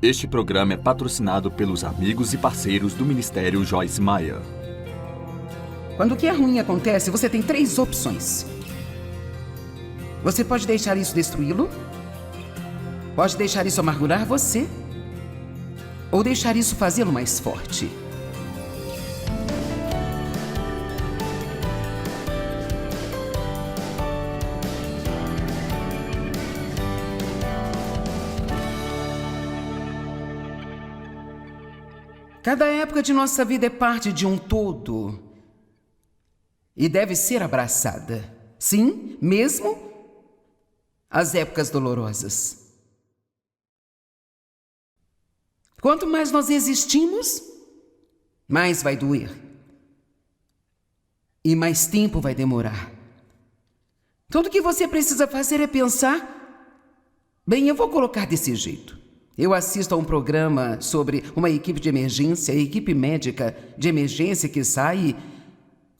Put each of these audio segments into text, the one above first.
Este programa é patrocinado pelos amigos e parceiros do Ministério Joyce Meyer. Quando o que é ruim acontece, você tem 3 opções. Você pode deixar isso destruí-lo, pode deixar isso amargurar você, ou deixar isso fazê-lo mais forte. Cada época de nossa vida é parte de um todo e deve ser abraçada. Sim, mesmo as épocas dolorosas. Quanto mais nós existimos, mais vai doer. E mais tempo vai demorar. Tudo que você precisa fazer é pensar, bem, eu vou colocar desse jeito. Eu assisto a um programa sobre uma equipe de emergência, a equipe médica de emergência que sai e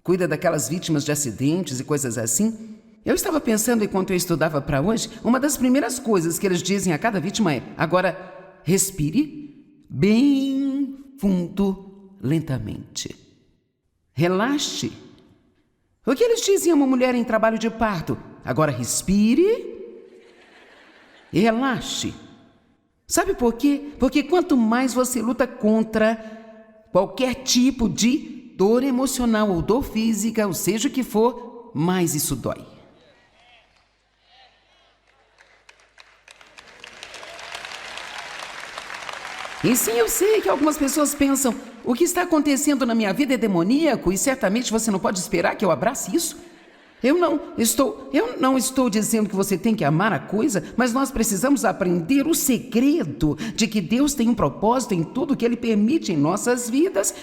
cuida daquelas vítimas de acidentes e coisas assim. Eu estava pensando, enquanto eu estudava para hoje, uma das primeiras coisas que eles dizem a cada vítima é: agora respire bem fundo, lentamente. Relaxe. O que eles dizem a uma mulher em trabalho de parto? Agora respire e relaxe. Sabe por quê? Porque quanto mais você luta contra qualquer tipo de dor emocional ou dor física, ou seja o que for, mais isso dói. E sim, eu sei que algumas pessoas pensam: o que está acontecendo na minha vida é demoníaco e certamente você não pode esperar que eu abrace isso. Eu não estou dizendo que você tem que amar a coisa, mas nós precisamos aprender o segredo de que Deus tem um propósito em tudo que Ele permite em nossas vidas.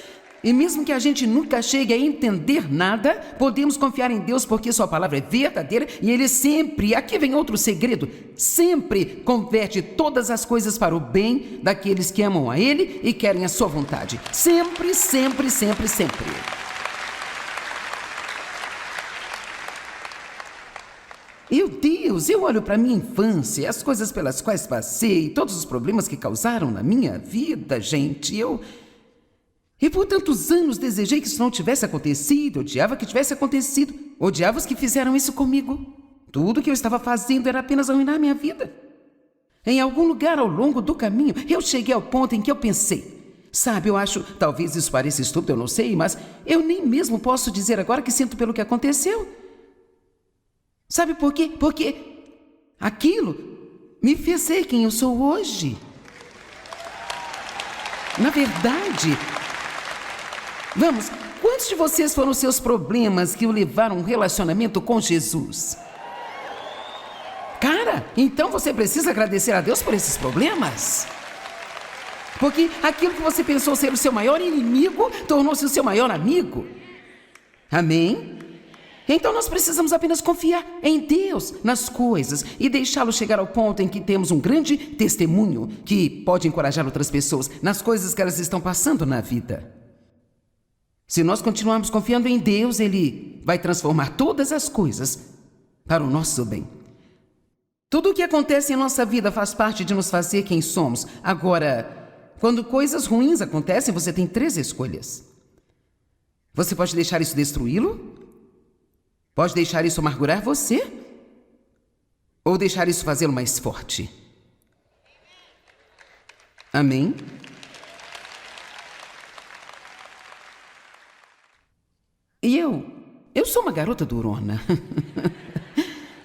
E mesmo que a gente nunca chegue a entender nada, podemos confiar em Deus porque Sua palavra é verdadeira e Ele sempre, aqui vem outro segredo, sempre converte todas as coisas para o bem daqueles que amam a Ele e querem a Sua vontade. Sempre, sempre, sempre, sempre. Meu Deus, eu olho para minha infância, as coisas pelas quais passei, todos os problemas que causaram na minha vida, gente. E por tantos anos desejei que isso não tivesse acontecido, odiava que tivesse acontecido, odiava os que fizeram isso comigo. Tudo que eu estava fazendo era apenas arruinar minha vida. Em algum lugar ao longo do caminho, eu cheguei ao ponto em que eu pensei: sabe, eu acho, talvez isso pareça estúpido, eu não sei, mas eu nem mesmo posso dizer agora que sinto pelo que aconteceu. Sabe por quê? Porque aquilo me fez ser quem eu sou hoje. Na verdade, vamos, quantos de vocês foram os seus problemas que o levaram a um relacionamento com Jesus? Cara, então você precisa agradecer a Deus por esses problemas. Porque aquilo que você pensou ser o seu maior inimigo tornou-se o seu maior amigo. Amém? Então nós precisamos apenas confiar em Deus, nas coisas, e deixá-lo chegar ao ponto em que temos um grande testemunho que pode encorajar outras pessoas nas coisas que elas estão passando na vida. Se nós continuarmos confiando em Deus, Ele vai transformar todas as coisas para o nosso bem. Tudo o que acontece em nossa vida faz parte de nos fazer quem somos. Agora, quando coisas ruins acontecem, você tem 3 escolhas. Você pode deixar isso destruí-lo, pode deixar isso amargurar você, ou deixar isso fazê-lo mais forte. Amém? E eu sou uma garota durona.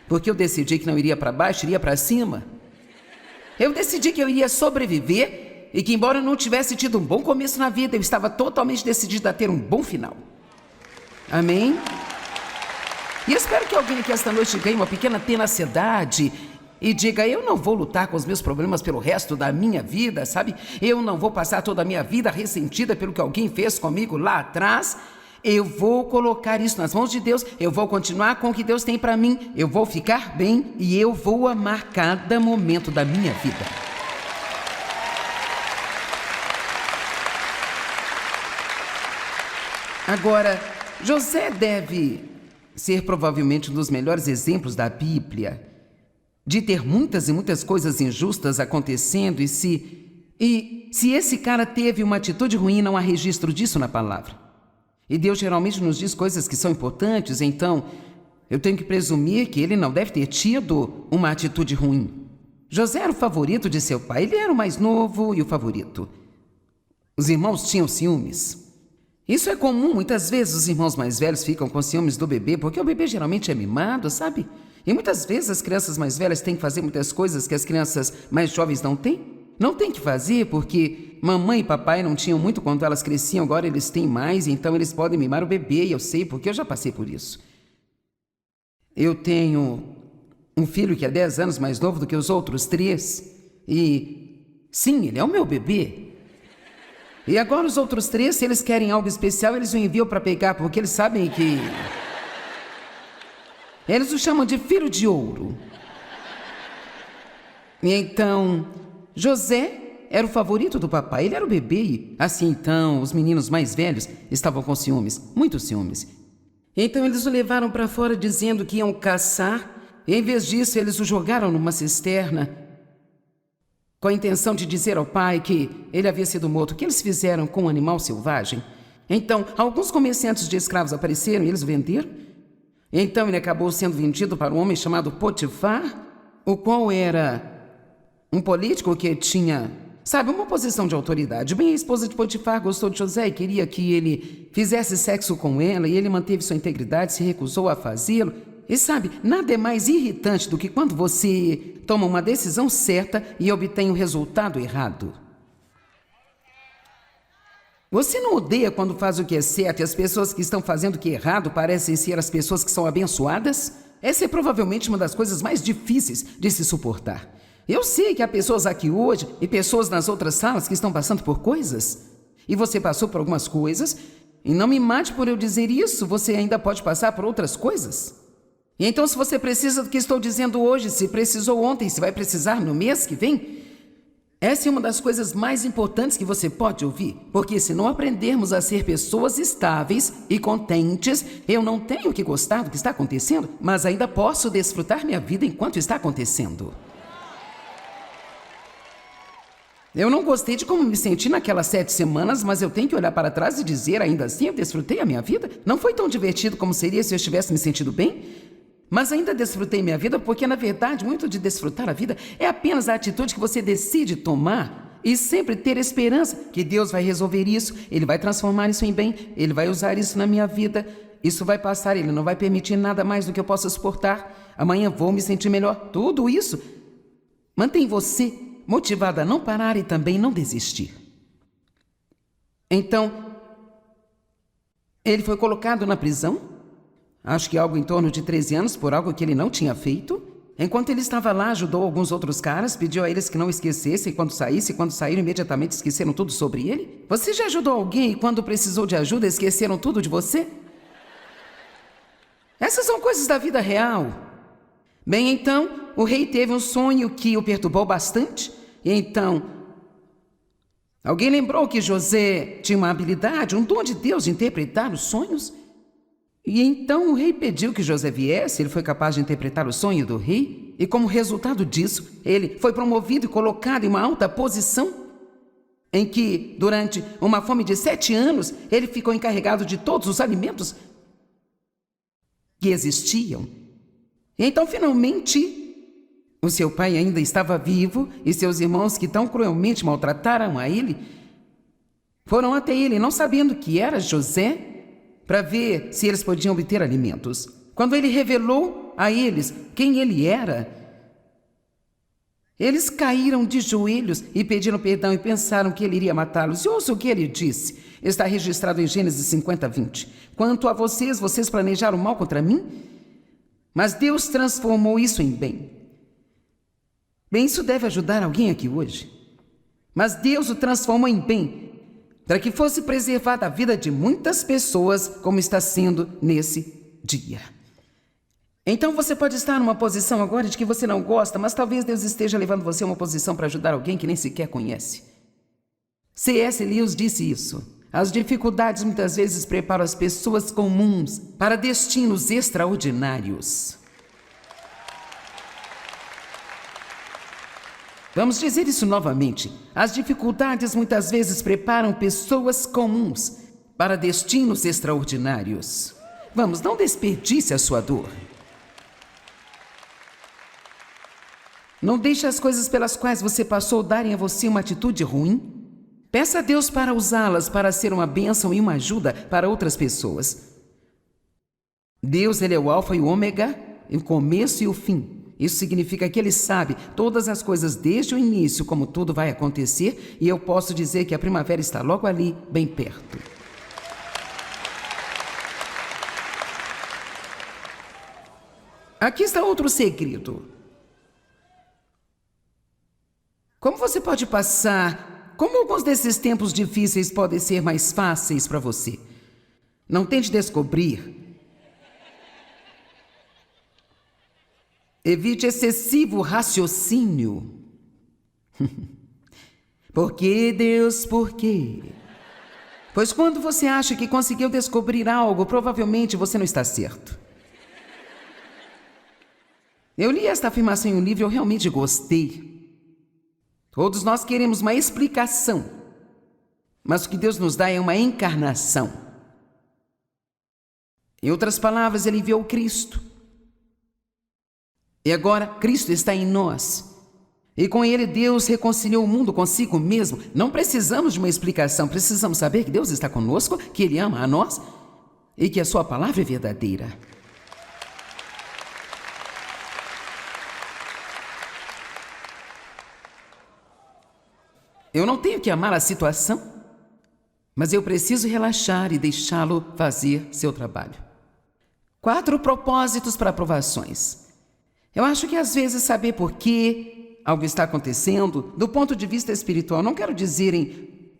Porque eu decidi que não iria para baixo, iria para cima. Eu decidi que eu iria sobreviver e que, embora eu não tivesse tido um bom começo na vida, eu estava totalmente decidida a ter um bom final. Amém? E eu espero que alguém aqui esta noite ganhe uma pequena tenacidade e diga: eu não vou lutar com os meus problemas pelo resto da minha vida, sabe? Eu não vou passar toda a minha vida ressentida pelo que alguém fez comigo lá atrás. Eu vou colocar isso nas mãos de Deus, eu vou continuar com o que Deus tem para mim, eu vou ficar bem e eu vou amar cada momento da minha vida. Agora, José deve ser provavelmente um dos melhores exemplos da Bíblia de ter muitas e muitas coisas injustas acontecendo e se E se esse cara teve uma atitude ruim, não há registro disso na palavra. E Deus geralmente nos diz coisas que são importantes, então eu tenho que presumir que ele não deve ter tido uma atitude ruim. José era o favorito de seu pai, ele era o mais novo e o favorito. Os irmãos tinham ciúmes. Isso é comum, muitas vezes os irmãos mais velhos ficam com ciúmes do bebê, porque o bebê geralmente é mimado, sabe? E muitas vezes as crianças mais velhas têm que fazer muitas coisas que as crianças mais jovens não têm. Não tem que fazer porque mamãe e papai não tinham muito quando elas cresciam, agora eles têm mais, então eles podem mimar o bebê, e eu sei porque eu já passei por isso. Eu tenho um filho que é 10 anos mais novo do que os outros 3, e sim, ele é o meu bebê. E agora os outros 3, se eles querem algo especial, eles o enviam para pegar, porque eles sabem que... Eles o chamam de filho de ouro. E então, José era o favorito do papai, ele era o bebê. E assim então, os meninos mais velhos estavam com ciúmes, muitos ciúmes. Então eles o levaram para fora dizendo que iam caçar, e em vez disso eles o jogaram numa cisterna, com a intenção de dizer ao pai que ele havia sido morto. O que eles fizeram com um animal selvagem? Então, alguns comerciantes de escravos apareceram e eles o venderam. Então ele acabou sendo vendido para um homem chamado Potifar, o qual era um político que tinha, sabe, uma posição de autoridade. Bem, a esposa de Potifar gostou de José e queria que ele fizesse sexo com ela, e ele manteve sua integridade, se recusou a fazê-lo. E sabe, nada é mais irritante do que quando você toma uma decisão certa e obtém o resultado errado. Você não odeia quando faz o que é certo e as pessoas que estão fazendo o que é errado parecem ser as pessoas que são abençoadas? Essa é provavelmente uma das coisas mais difíceis de se suportar. Eu sei que há pessoas aqui hoje e pessoas nas outras salas que estão passando por coisas. E você passou por algumas coisas, e não me mate por eu dizer isso, você ainda pode passar por outras coisas. E então, se você precisa do que estou dizendo hoje, se precisou ontem, se vai precisar no mês que vem, essa é uma das coisas mais importantes que você pode ouvir, porque se não aprendermos a ser pessoas estáveis e contentes, eu não tenho que gostar do que está acontecendo, mas ainda posso desfrutar minha vida enquanto está acontecendo. Eu não gostei de como me senti naquelas 7 semanas, mas eu tenho que olhar para trás e dizer, ainda assim, eu desfrutei a minha vida. Não foi tão divertido como seria se eu estivesse me sentindo bem, mas ainda desfrutei minha vida, porque, na verdade, muito de desfrutar a vida é apenas a atitude que você decide tomar e sempre ter esperança que Deus vai resolver isso, Ele vai transformar isso em bem, Ele vai usar isso na minha vida, isso vai passar, Ele não vai permitir nada mais do que eu possa suportar, amanhã vou me sentir melhor. Tudo isso mantém você motivado a não parar e também não desistir. Então, ele foi colocado na prisão, acho que algo em torno de 13 anos, por algo que ele não tinha feito. Enquanto ele estava lá, ajudou alguns outros caras, pediu a eles que não esquecessem quando saísse, e quando saíram, imediatamente esqueceram tudo sobre ele. Você já ajudou alguém e quando precisou de ajuda, esqueceram tudo de você? Essas são coisas da vida real. Bem, então, o rei teve um sonho que o perturbou bastante, e então alguém lembrou que José tinha uma habilidade, um dom de Deus de interpretar os sonhos. E então o rei pediu que José viesse, ele foi capaz de interpretar o sonho do rei, e como resultado disso, ele foi promovido e colocado em uma alta posição, em que, durante uma fome de 7 anos, ele ficou encarregado de todos os alimentos que existiam. E então, finalmente, o seu pai ainda estava vivo, e seus irmãos, que tão cruelmente maltrataram a ele, foram até ele, não sabendo que era José, para ver se eles podiam obter alimentos. Quando ele revelou a eles quem ele era, eles caíram de joelhos e pediram perdão e pensaram que ele iria matá-los. E ouça o que ele disse. Está registrado em Gênesis 50:20. Quanto a vocês, vocês planejaram mal contra mim, mas Deus transformou isso em bem. Bem, isso deve ajudar alguém aqui hoje. Mas Deus o transformou em bem, para que fosse preservada a vida de muitas pessoas, como está sendo nesse dia. Então você pode estar numa posição agora de que você não gosta, mas talvez Deus esteja levando você a uma posição para ajudar alguém que nem sequer conhece. C.S. Lewis disse isso. As dificuldades muitas vezes preparam as pessoas comuns para destinos extraordinários. Vamos dizer isso novamente. As dificuldades muitas vezes preparam pessoas comuns para destinos extraordinários. Vamos, não desperdice a sua dor. Não deixe as coisas pelas quais você passou darem a você uma atitude ruim. Peça a Deus para usá-las para ser uma bênção e uma ajuda para outras pessoas. Deus, Ele é o alfa e o ômega, o começo e o fim. Isso significa que Ele sabe todas as coisas desde o início, como tudo vai acontecer, e eu posso dizer que a primavera está logo ali, bem perto. Aqui está outro segredo. Como você pode passar? Como alguns desses tempos difíceis podem ser mais fáceis para você? Não tente descobrir. Evite excessivo raciocínio. Por que, Deus, por quê? Pois quando você acha que conseguiu descobrir algo, provavelmente você não está certo. Eu li esta afirmação em um livro e eu realmente gostei. Todos nós queremos uma explicação, mas o que Deus nos dá é uma encarnação. Em outras palavras, Ele enviou Cristo. E agora, Cristo está em nós. E com Ele, Deus reconciliou o mundo consigo mesmo. Não precisamos de uma explicação, precisamos saber que Deus está conosco, que Ele ama a nós e que a Sua palavra é verdadeira. Eu não tenho que amar a situação, mas eu preciso relaxar e deixá-lo fazer seu trabalho. 4 propósitos para aprovações. Eu acho que às vezes saber por que algo está acontecendo, do ponto de vista espiritual, não quero dizer em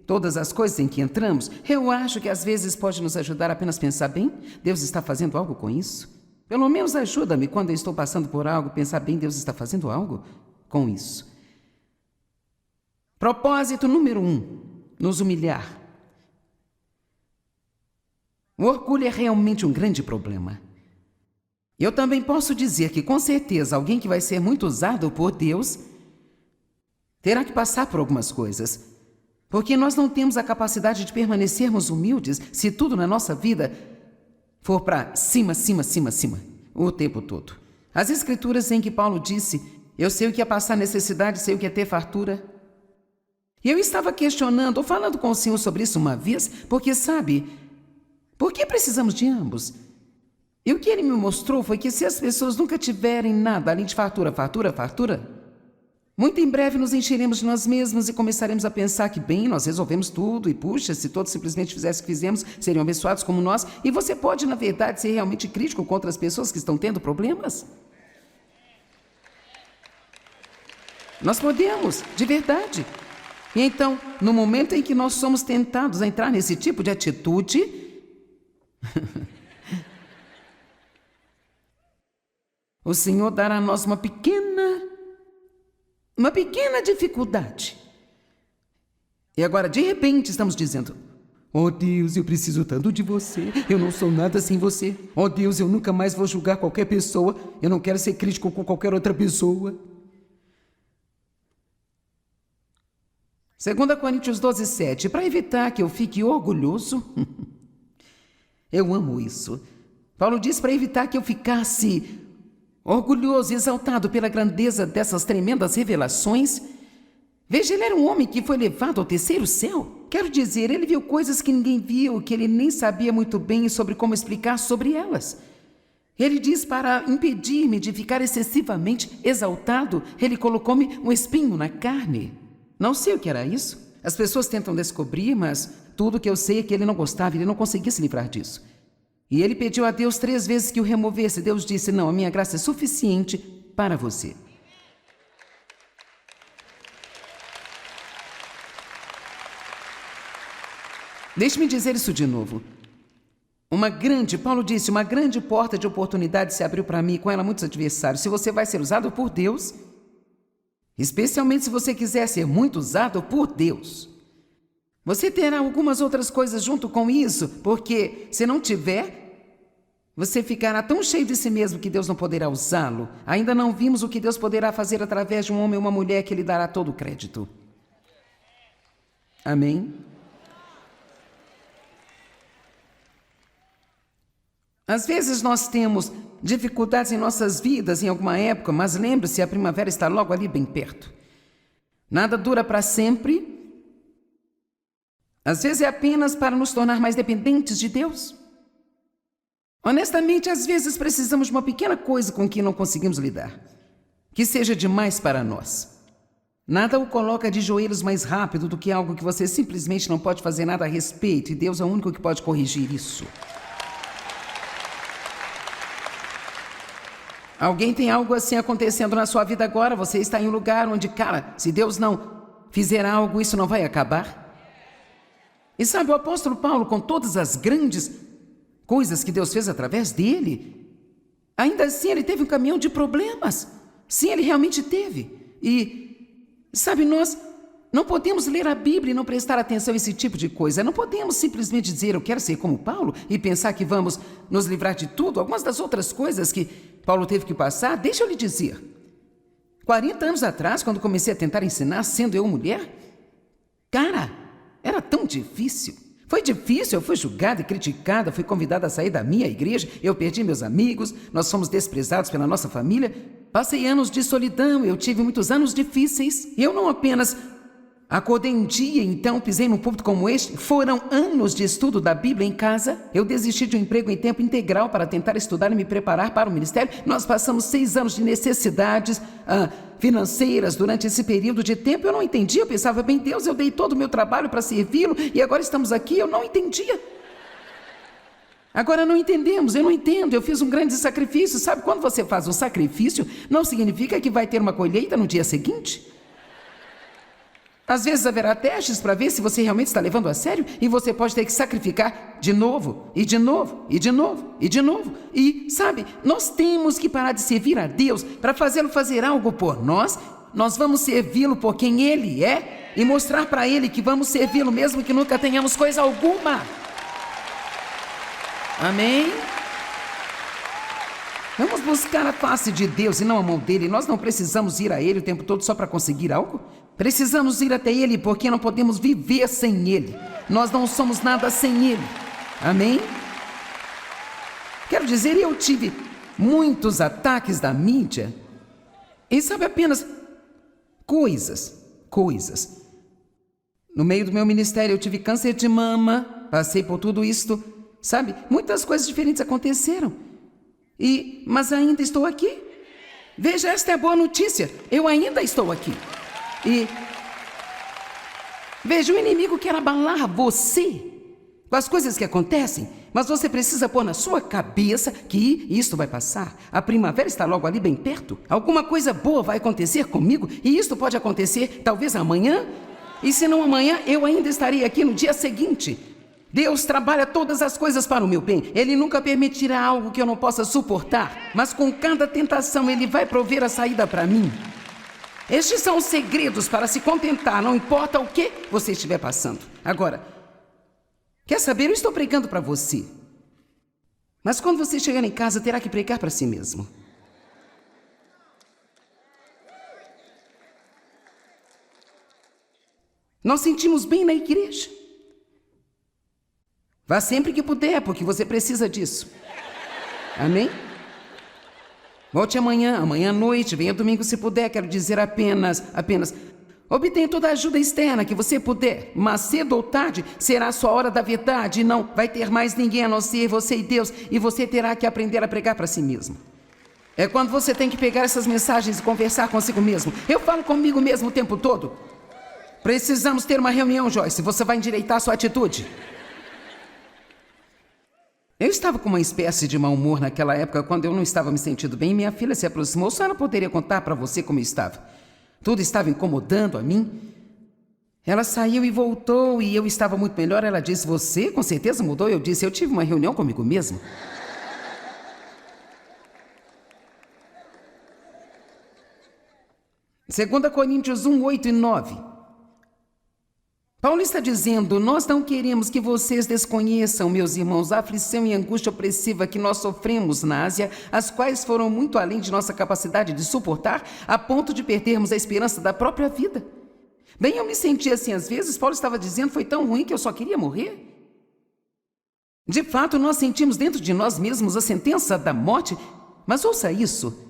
todas as coisas em que entramos, eu acho que às vezes pode nos ajudar a apenas pensar bem, Deus está fazendo algo com isso? Pelo menos ajuda-me quando eu estou passando por algo, pensar bem, Deus está fazendo algo com isso. Propósito número 1, nos humilhar. O orgulho é realmente um grande problema. Eu também posso dizer que, com certeza, alguém que vai ser muito usado por Deus terá que passar por algumas coisas. Porque nós não temos a capacidade de permanecermos humildes se tudo na nossa vida for para cima, o tempo todo. As Escrituras em que Paulo disse, eu sei o que é passar necessidade, sei o que é ter fartura. E eu estava questionando, ou falando com o Senhor sobre isso uma vez, porque sabe, por que precisamos de ambos? E o que Ele me mostrou foi que se as pessoas nunca tiverem nada além de fartura, muito em breve nos encheremos de nós mesmos e começaremos a pensar que, bem, nós resolvemos tudo e, puxa, se todos simplesmente fizessem o que fizemos, seriam abençoados como nós. E você pode, na verdade, ser realmente crítico contra as pessoas que estão tendo problemas? Nós podemos, de verdade. E então, no momento em que nós somos tentados a entrar nesse tipo de atitude, o Senhor dará a nós uma pequena dificuldade. E agora, de repente, estamos dizendo, oh Deus, eu preciso tanto de você, eu não sou nada sem você. Oh Deus, eu nunca mais vou julgar qualquer pessoa, eu não quero ser crítico com qualquer outra pessoa. 2 Coríntios 12:7, para evitar que eu fique orgulhoso, eu amo isso. Paulo diz para evitar que eu ficasse orgulhoso, exaltado pela grandeza dessas tremendas revelações. Veja, ele era um homem que foi levado ao terceiro céu. Quero dizer, ele viu coisas que ninguém viu, que ele nem sabia muito bem sobre como explicar sobre elas. Ele diz, para impedir-me de ficar excessivamente exaltado, ele colocou-me um espinho na carne. Não sei o que era isso. As pessoas tentam descobrir, mas tudo que eu sei é que ele não gostava, ele não conseguia se livrar disso. E ele pediu a Deus 3 vezes que o removesse. Deus disse, não, a minha graça é suficiente para você. Deixe-me dizer isso de novo. Paulo disse, uma grande porta de oportunidade se abriu para mim, e com ela muitos adversários. Se você vai ser usado por Deus, especialmente se você quiser ser muito usado por Deus, você terá algumas outras coisas junto com isso, porque se não tiver, você ficará tão cheio de si mesmo que Deus não poderá usá-lo. Ainda não vimos o que Deus poderá fazer através de um homem ou uma mulher que lhe dará todo o crédito. Amém? Às vezes nós temos dificuldades em nossas vidas em alguma época, mas lembre-se, a primavera está logo ali bem perto. Nada dura para sempre. Às vezes é apenas para nos tornar mais dependentes de Deus. Honestamente, às vezes precisamos de uma pequena coisa com que não conseguimos lidar, que seja demais para nós. Nada o coloca de joelhos mais rápido do que algo que você simplesmente não pode fazer nada a respeito, e Deus é o único que pode corrigir isso. Alguém tem algo assim acontecendo na sua vida agora? Você está em um lugar onde, cara, se Deus não fizer algo, isso não vai acabar? E sabe, o apóstolo Paulo, com todas as grandes coisas que Deus fez através dele, ainda assim ele teve um caminhão de problemas. Sim, ele realmente teve. E, sabe, nós não podemos ler a Bíblia e não prestar atenção a esse tipo de coisa. Não podemos simplesmente dizer, eu quero ser como Paulo, e pensar que vamos nos livrar de tudo. Algumas das outras coisas que Paulo teve que passar, deixa eu lhe dizer. 40 anos atrás, quando comecei a tentar ensinar, sendo eu mulher, cara, era tão difícil. Foi difícil, eu fui julgada e criticada, fui convidada a sair da minha igreja, eu perdi meus amigos, nós fomos desprezados pela nossa família. Passei anos de solidão, eu tive muitos anos difíceis. Eu não apenas acordei um dia, então pisei num púlpito como este. Foram anos de estudo da Bíblia em casa. Eu desisti de um emprego em tempo integral para tentar estudar e me preparar para o ministério. Nós passamos 6 anos de necessidades financeiras durante esse período de tempo. Eu não entendia, eu pensava, bem, Deus, eu dei todo o meu trabalho para servi-lo e agora estamos aqui. Eu não entendia. Agora não entendemos, eu não entendo, eu fiz um grande sacrifício. Sabe, quando você faz um sacrifício, não significa que vai ter uma colheita no dia seguinte. Às vezes haverá testes para ver se você realmente está levando a sério e você pode ter que sacrificar de novo, e de novo, e de novo, e de novo. E, sabe, nós temos que parar de servir a Deus para fazê-lo fazer algo por nós. Nós vamos servi-lo por quem Ele é e mostrar para Ele que vamos servi-lo mesmo que nunca tenhamos coisa alguma. Amém? Vamos buscar a face de Deus e não a mão dele. Nós não precisamos ir a Ele o tempo todo só para conseguir algo. Precisamos ir até Ele porque não podemos viver sem Ele. Nós não somos nada sem Ele. Amém? Quero dizer, eu tive muitos ataques da mídia. E sabe, apenas coisas. No meio do meu ministério eu tive câncer de mama, passei por tudo isto. Sabe, muitas coisas diferentes aconteceram. Mas ainda estou aqui. Veja, esta é a boa notícia. Eu ainda estou aqui. E veja, o inimigo quer abalar você com as coisas que acontecem, mas você precisa pôr na sua cabeça que isto vai passar. A primavera está logo ali bem perto. Alguma coisa boa vai acontecer comigo e isto pode acontecer talvez amanhã. E se não amanhã, eu ainda estarei aqui no dia seguinte. Deus trabalha todas as coisas para o meu bem. Ele nunca permitirá algo que eu não possa suportar. Mas com cada tentação, Ele vai prover a saída para mim. Estes são os segredos para se contentar, não importa o que você estiver passando. Agora, quer saber? Eu estou pregando para você. Mas quando você chegar em casa, terá que pregar para si mesmo. Nós sentimos bem na igreja. Vá sempre que puder, porque você precisa disso. Amém? Volte amanhã à noite, venha domingo se puder. Quero dizer apenas, obtenha toda a ajuda externa que você puder. Mas cedo ou tarde será a sua hora da verdade e não vai ter mais ninguém a não ser você e Deus. E você terá que aprender a pregar para si mesmo. É quando você tem que pegar essas mensagens e conversar consigo mesmo. Eu falo comigo mesmo o tempo todo. Precisamos ter uma reunião, Joyce. Você vai endireitar sua atitude. Eu estava com uma espécie de mau humor naquela época, quando eu não estava me sentindo bem. Minha filha se aproximou. Só ela poderia contar para você como eu estava. Tudo estava incomodando a mim. Ela saiu e voltou e eu estava muito melhor. Ela disse, você com certeza mudou? Eu disse, eu tive uma reunião comigo mesmo. Segunda Coríntios 1, 8 e 9. Paulo está dizendo: nós não queremos que vocês desconheçam, meus irmãos, a aflição e angústia opressiva que nós sofremos na Ásia, as quais foram muito além de nossa capacidade de suportar, a ponto de perdermos a esperança da própria vida. Bem, eu me senti assim às vezes. Paulo estava dizendo: foi tão ruim que eu só queria morrer. De fato, nós sentimos dentro de nós mesmos a sentença da morte, mas ouça isso.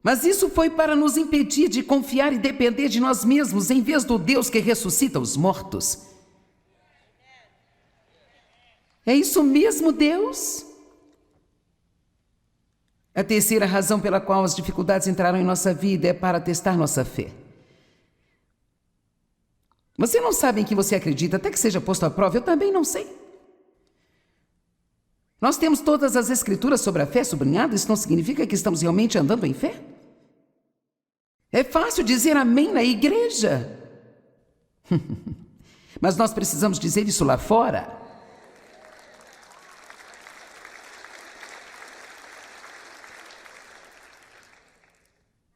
Mas isso foi para nos impedir de confiar e depender de nós mesmos, em vez do Deus que ressuscita os mortos. É isso mesmo, Deus? A terceira razão pela qual as dificuldades entraram em nossa vida é para testar nossa fé. Você não sabe em que você acredita, até que seja posto à prova. Eu também não sei. Nós temos todas as escrituras sobre a fé sublinhadas. Isso não significa que estamos realmente andando em fé? É fácil dizer amém na igreja. Mas nós precisamos dizer isso lá fora.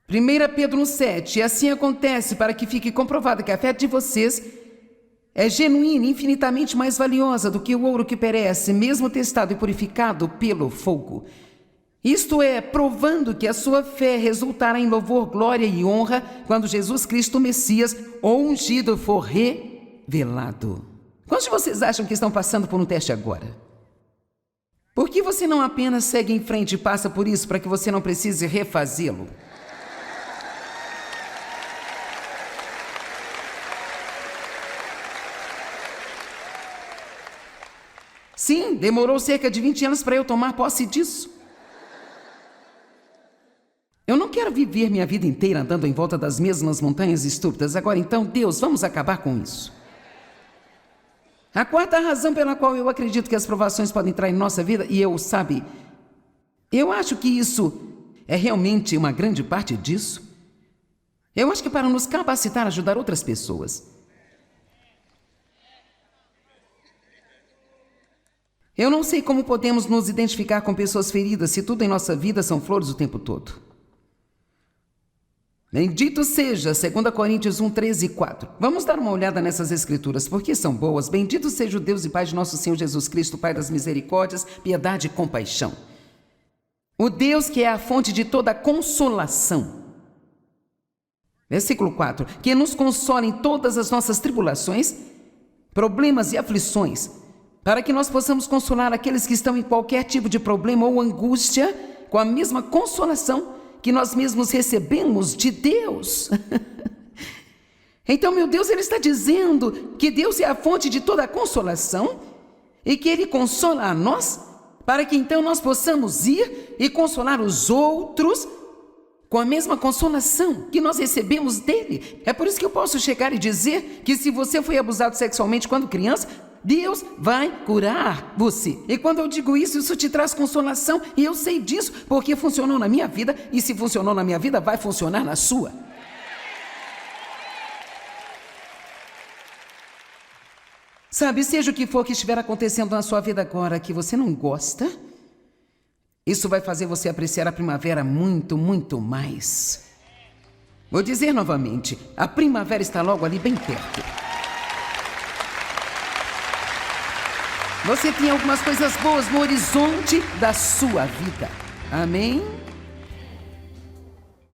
Primeira Pedro 1,7. Assim acontece para que fique comprovado que a fé de vocês é genuína e infinitamente mais valiosa do que o ouro que perece, mesmo testado e purificado pelo fogo. Isto é, provando que a sua fé resultará em louvor, glória e honra quando Jesus Cristo, o Messias, o ungido, for revelado. Quantos de vocês acham que estão passando por um teste agora? Por que você não apenas segue em frente e passa por isso para que você não precise refazê-lo? Sim, demorou cerca de 20 anos para eu tomar posse disso. Eu não quero viver minha vida inteira andando em volta das mesmas montanhas estúpidas. Agora então, Deus, vamos acabar com isso. A quarta razão pela qual eu acredito que as provações podem entrar em nossa vida, e eu acho que isso é realmente uma grande parte disso. Eu acho que para nos capacitar a ajudar outras pessoas. Eu não sei como podemos nos identificar com pessoas feridas se tudo em nossa vida são flores o tempo todo. Bendito seja, 2 Coríntios 1, 13 e 4. Vamos dar uma olhada nessas escrituras, porque são boas. Bendito seja o Deus e Pai de nosso Senhor Jesus Cristo, Pai das misericórdias, piedade e compaixão. O Deus que é a fonte de toda consolação. Versículo 4. Que nos consola em todas as nossas tribulações, problemas e aflições, para que nós possamos consolar aqueles que estão em qualquer tipo de problema ou angústia, com a mesma consolação que nós mesmos recebemos de Deus. Então, meu Deus, Ele está dizendo que Deus é a fonte de toda a consolação e que Ele consola a nós, para que então nós possamos ir e consolar os outros com a mesma consolação que nós recebemos dEle. É por isso que eu posso chegar e dizer que se você foi abusado sexualmente quando criança, Deus vai curar você. E quando eu digo isso, isso te traz consolação. E eu sei disso porque funcionou na minha vida. E se funcionou na minha vida, vai funcionar na sua. Sabe, seja o que for que estiver acontecendo na sua vida agora que você não gosta, isso vai fazer você apreciar a primavera muito, muito mais. Vou dizer novamente, a primavera está logo ali bem perto. Você tem algumas coisas boas no horizonte da sua vida. Amém?